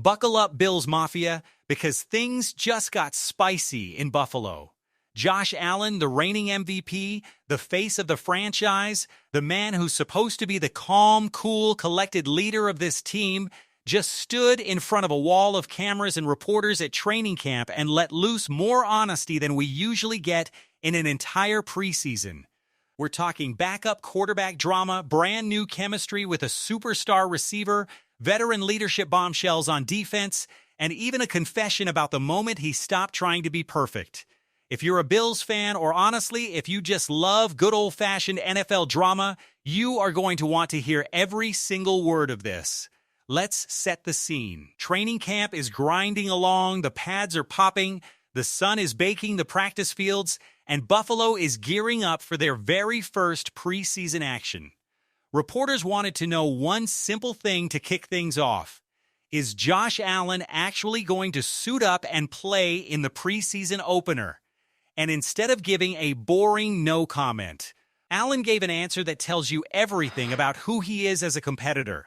Buckle up, Bills Mafia, because things just got spicy in Buffalo. Josh Allen, the reigning MVP, the face of the franchise, the man who's supposed to be the calm, cool, collected leader of this team, just stood in front of a wall of cameras and reporters at training camp and let loose more honesty than we usually get in an entire preseason. We're talking backup quarterback drama, brand new chemistry with a superstar receiver, veteran leadership bombshells on defense, and even a confession about the moment he stopped trying to be perfect. If you're a Bills fan, or honestly, if you just love good old-fashioned NFL drama, you are going to want to hear every single word of this. Let's set the scene. Training camp is grinding along, the pads are popping, the sun is baking the practice fields, and Buffalo is gearing up for their very first preseason action. Reporters wanted to know one simple thing to kick things off. Is Josh Allen actually going to suit up and play in the preseason opener? And instead of giving a boring no comment, Allen gave an answer that tells you everything about who he is as a competitor.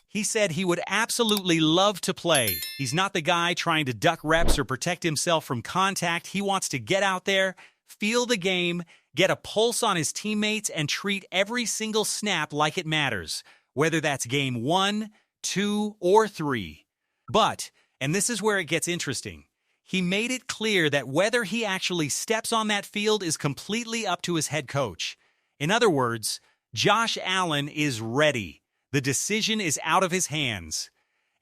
He said he would absolutely love to play. He's not the guy trying to duck reps or protect himself from contact. He wants to get out there, feel the game, get a pulse on his teammates, and treat every single snap like it matters, whether that's game 1, 2, or 3. But, and this is where it gets interesting, he made it clear that whether he actually steps on that field is completely up to his head coach. In other words, Josh Allen is ready. The decision is out of his hands.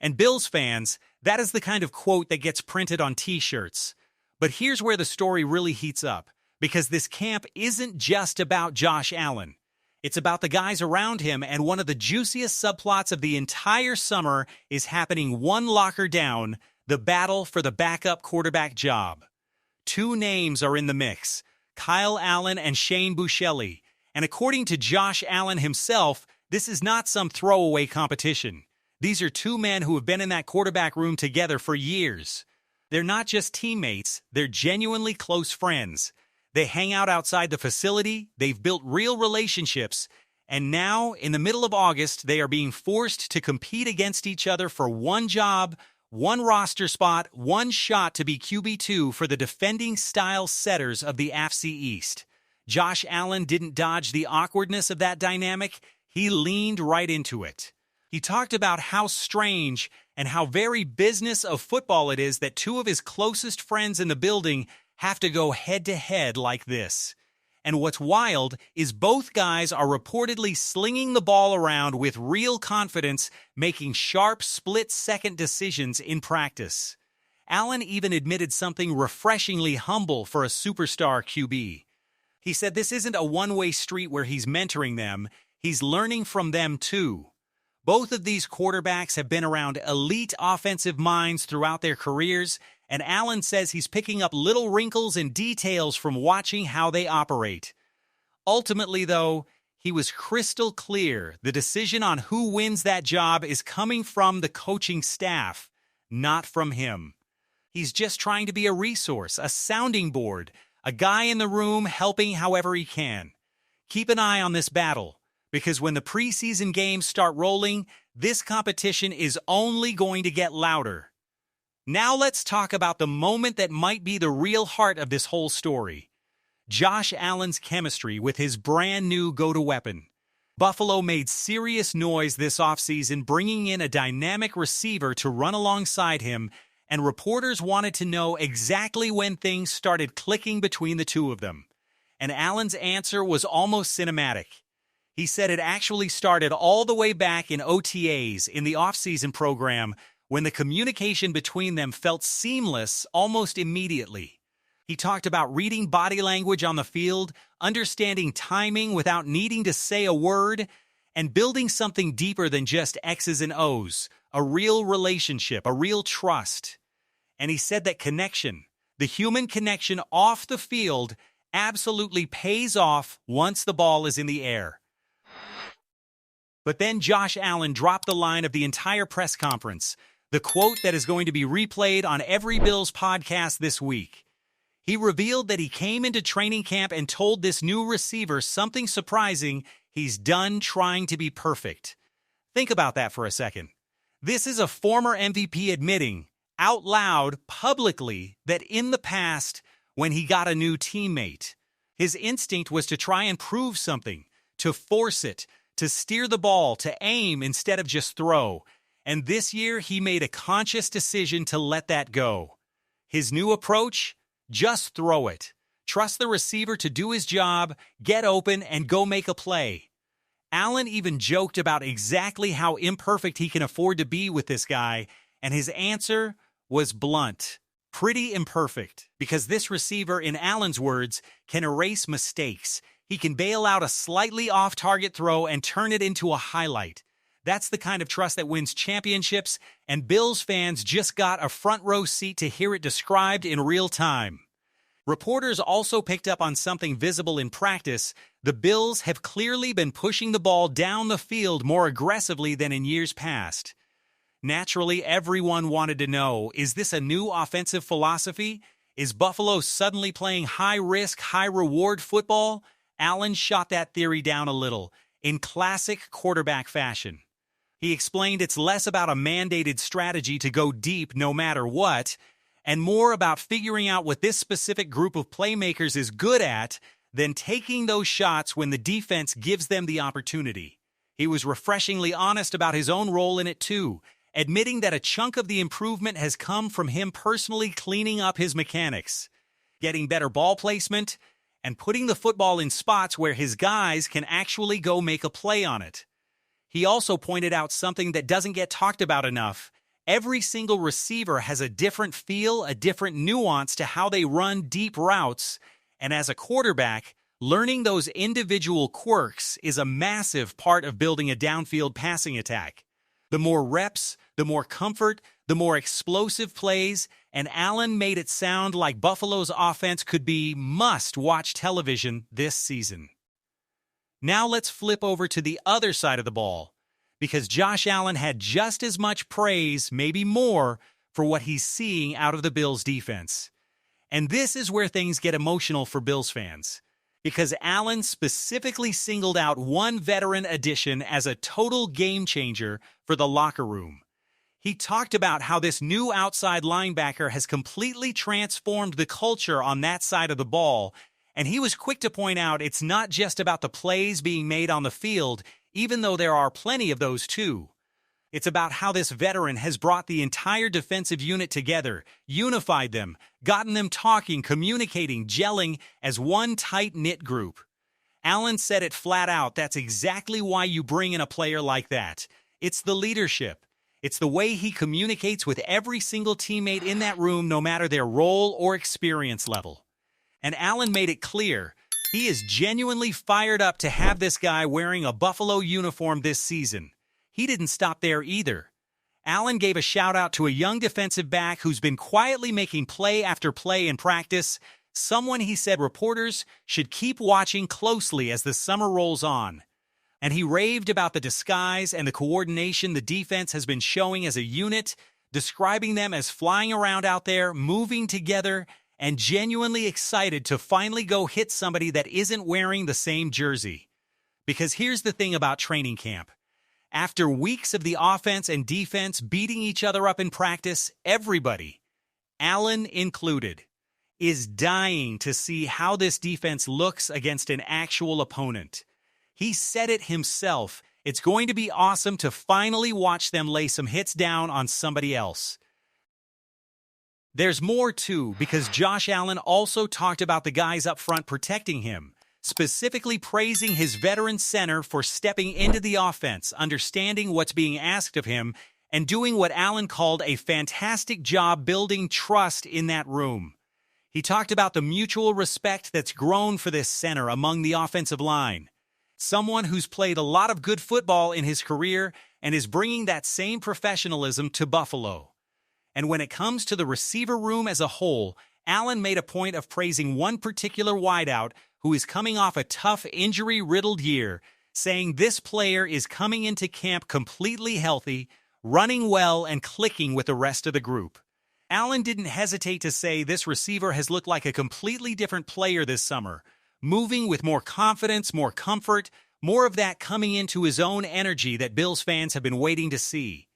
And Bills fans, that is the kind of quote that gets printed on t-shirts. But here's where the story really heats up, because this camp isn't just about Josh Allen. It's about the guys around him, and one of the juiciest subplots of the entire summer is happening one locker down, the battle for the backup quarterback job. Two names are in the mix, Kyle Allen and Shane Buechele, and according to Josh Allen himself, this is not some throwaway competition. These are two men who have been in that quarterback room together for years. They're not just teammates, they're genuinely close friends. They hang out outside the facility, they've built real relationships, and now, in the middle of August, they are being forced to compete against each other for one job, one roster spot, one shot to be QB2 for the defending style setters of the AFC East. Josh Allen didn't dodge the awkwardness of that dynamic, he leaned right into it. He talked about how strange and how very business of football it is that two of his closest friends in the building have to go head-to-head like this. And what's wild is both guys are reportedly slinging the ball around with real confidence, making sharp split-second decisions in practice. Allen even admitted something refreshingly humble for a superstar QB. He said this isn't a one-way street where he's mentoring them, he's learning from them too. Both of these quarterbacks have been around elite offensive minds throughout their careers, and Allen says he's picking up little wrinkles and details from watching how they operate. Ultimately, though, he was crystal clear the decision on who wins that job is coming from the coaching staff, not from him. He's just trying to be a resource, a sounding board, a guy in the room helping however he can. Keep an eye on this battle, because when the preseason games start rolling, this competition is only going to get louder. Now let's talk about the moment that might be the real heart of this whole story. Josh Allen's chemistry with his brand new go-to weapon. Buffalo made serious noise this offseason, bringing in a dynamic receiver to run alongside him, and reporters wanted to know exactly when things started clicking between the two of them. And Allen's answer was almost cinematic. He said it actually started all the way back in OTAs in the offseason program when the communication between them felt seamless almost immediately. He talked about reading body language on the field, understanding timing without needing to say a word, and building something deeper than just X's and O's, a real relationship, a real trust. And he said that connection, the human connection off the field, absolutely pays off once the ball is in the air. But then Josh Allen dropped the line of the entire press conference, the quote that is going to be replayed on every Bills podcast this week. He revealed that he came into training camp and told this new receiver something surprising: he's done trying to be perfect. Think about that for a second. This is a former MVP admitting, out loud, publicly, that in the past, when he got a new teammate, his instinct was to try and prove something, to force it, to steer the ball, to aim instead of just throw. And this year, he made a conscious decision to let that go. His new approach? Just throw it. Trust the receiver to do his job, get open, and go make a play. Allen even joked about exactly how imperfect he can afford to be with this guy, and his answer was blunt. Pretty imperfect, because this receiver, in Allen's words, can erase mistakes. He can bail out a slightly off-target throw and turn it into a highlight. That's the kind of trust that wins championships, and Bills fans just got a front-row seat to hear it described in real time. Reporters also picked up on something visible in practice. The Bills have clearly been pushing the ball down the field more aggressively than in years past. Naturally, everyone wanted to know, is this a new offensive philosophy? Is Buffalo suddenly playing high-risk, high-reward football? Allen shot that theory down a little, in classic quarterback fashion. He explained it's less about a mandated strategy to go deep no matter what, and more about figuring out what this specific group of playmakers is good at than taking those shots when the defense gives them the opportunity. He was refreshingly honest about his own role in it too, admitting that a chunk of the improvement has come from him personally cleaning up his mechanics, getting better ball placement, and putting the football in spots where his guys can actually go make a play on it. He also pointed out something that doesn't get talked about enough. Every single receiver has a different feel, a different nuance to how they run deep routes, and as a quarterback, learning those individual quirks is a massive part of building a downfield passing attack. The more reps, the more comfort, the more explosive plays, and Allen made it sound like Buffalo's offense could be must-watch television this season. Now let's flip over to the other side of the ball, because Josh Allen had just as much praise, maybe more, for what he's seeing out of the Bills' defense. And this is where things get emotional for Bills fans, because Allen specifically singled out one veteran addition as a total game-changer for the locker room. He talked about how this new outside linebacker has completely transformed the culture on that side of the ball, and he was quick to point out it's not just about the plays being made on the field, even though there are plenty of those too. It's about how this veteran has brought the entire defensive unit together, unified them, gotten them talking, communicating, gelling as one tight-knit group. Allen said it flat out, that's exactly why you bring in a player like that. It's the leadership. It's the way he communicates with every single teammate in that room, no matter their role or experience level. And Allen made it clear, he is genuinely fired up to have this guy wearing a Buffalo uniform this season. He didn't stop there either. Allen gave a shout-out to a young defensive back who's been quietly making play after play in practice, someone he said reporters should keep watching closely as the summer rolls on. And he raved about the disguise and the coordination the defense has been showing as a unit, describing them as flying around out there, moving together, and genuinely excited to finally go hit somebody that isn't wearing the same jersey. Because here's the thing about training camp. After weeks of the offense and defense beating each other up in practice, everybody, Allen included, is dying to see how this defense looks against an actual opponent. He said it himself, it's going to be awesome to finally watch them lay some hits down on somebody else. There's more too, because Josh Allen also talked about the guys up front protecting him, specifically praising his veteran center for stepping into the offense, understanding what's being asked of him, and doing what Allen called a fantastic job building trust in that room. He talked about the mutual respect that's grown for this center among the offensive line. Someone who's played a lot of good football in his career and is bringing that same professionalism to Buffalo. And when it comes to the receiver room as a whole, Allen made a point of praising one particular wideout who is coming off a tough, injury-riddled year, saying this player is coming into camp completely healthy, running well, and clicking with the rest of the group. Allen didn't hesitate to say this receiver has looked like a completely different player this summer, moving with more confidence, more comfort, more of that coming into his own energy that Bills fans have been waiting to see.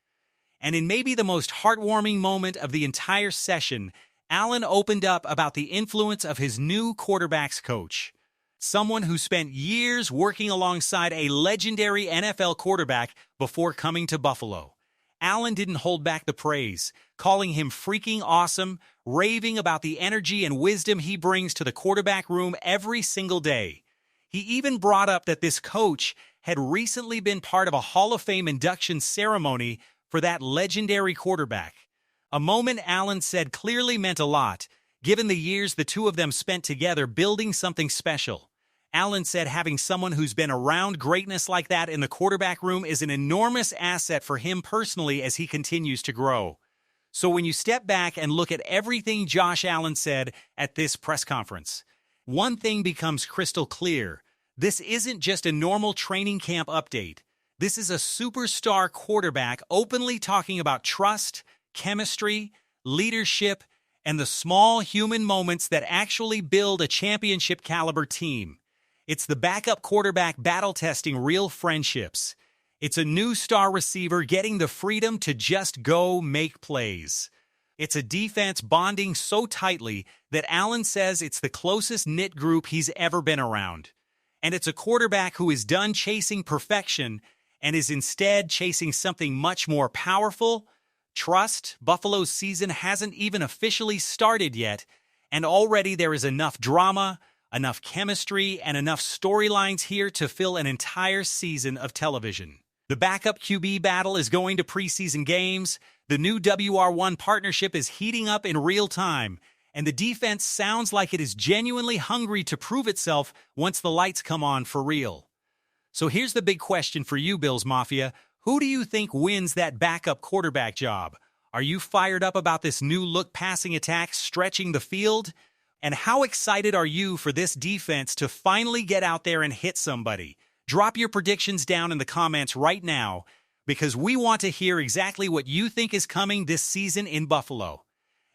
And in maybe the most heartwarming moment of the entire session, Allen opened up about the influence of his new quarterback's coach, someone who spent years working alongside a legendary NFL quarterback before coming to Buffalo. Allen didn't hold back the praise, calling him freaking awesome, raving about the energy and wisdom he brings to the quarterback room every single day. He even brought up that this coach had recently been part of a Hall of Fame induction ceremony for that legendary quarterback. A moment Allen said clearly meant a lot, given the years the two of them spent together building something special. Allen said having someone who's been around greatness like that in the quarterback room is an enormous asset for him personally as he continues to grow. So when you step back and look at everything Josh Allen said at this press conference, one thing becomes crystal clear. This isn't just a normal training camp update. This is a superstar quarterback openly talking about trust, chemistry, leadership, and the small human moments that actually build a championship-caliber team. It's the backup quarterback battle-testing real friendships. It's a new star receiver getting the freedom to just go make plays. It's a defense bonding so tightly that Allen says it's the closest knit group he's ever been around. And it's a quarterback who is done chasing perfection and is instead chasing something much more powerful. Trust. Buffalo's season hasn't even officially started yet, and already there is enough drama, enough chemistry, and enough storylines here to fill an entire season of television. The backup QB battle is going to preseason games, the new WR1 partnership is heating up in real time, and the defense sounds like it is genuinely hungry to prove itself once the lights come on for real. So here's the big question for you, Bills Mafia. Who do you think wins that backup quarterback job? Are you fired up about this new-look passing attack stretching the field? And how excited are you for this defense to finally get out there and hit somebody? Drop your predictions down in the comments right now, because we want to hear exactly what you think is coming this season in Buffalo.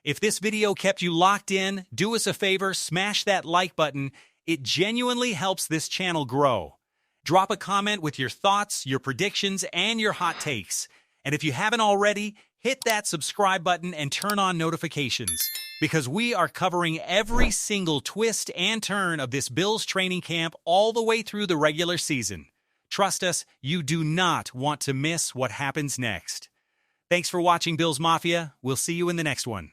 If this video kept you locked in, do us a favor, smash that like button. It genuinely helps this channel grow. Drop a comment with your thoughts, your predictions, and your hot takes. And if you haven't already, hit that subscribe button and turn on notifications, because we are covering every single twist and turn of this Bills training camp all the way through the regular season. Trust us, you do not want to miss what happens next. Thanks for watching, Bills Mafia. We'll see you in the next one.